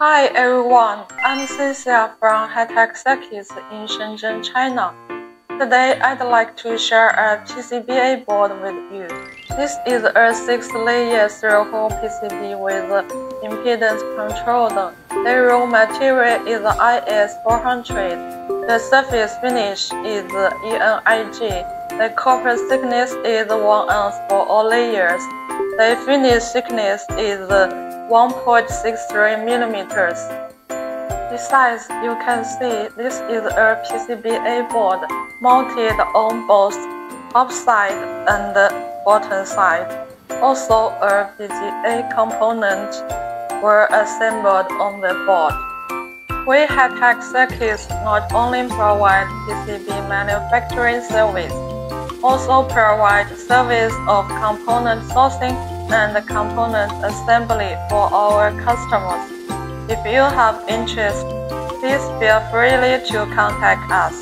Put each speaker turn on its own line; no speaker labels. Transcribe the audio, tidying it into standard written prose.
Hi everyone, I'm Cecilia from Hitechpcba in Shenzhen, China. Today I'd like to share a PCBA board with you. This is a 6-layer 3-hole PCB with impedance controlled. The raw material is IS400. The surface finish is ENIG. The copper thickness is 1 ounce for all layers. The finish thickness is 1.63 millimeters. Besides, you can see this is a PCBA board mounted on both top side and bottom side. Also, a PCBA component were assembled on the board. We Hitechpcba not only provide PCB manufacturing service, also provide service of component sourcing and component assembly for our customers. If you have interest, please feel free to contact us.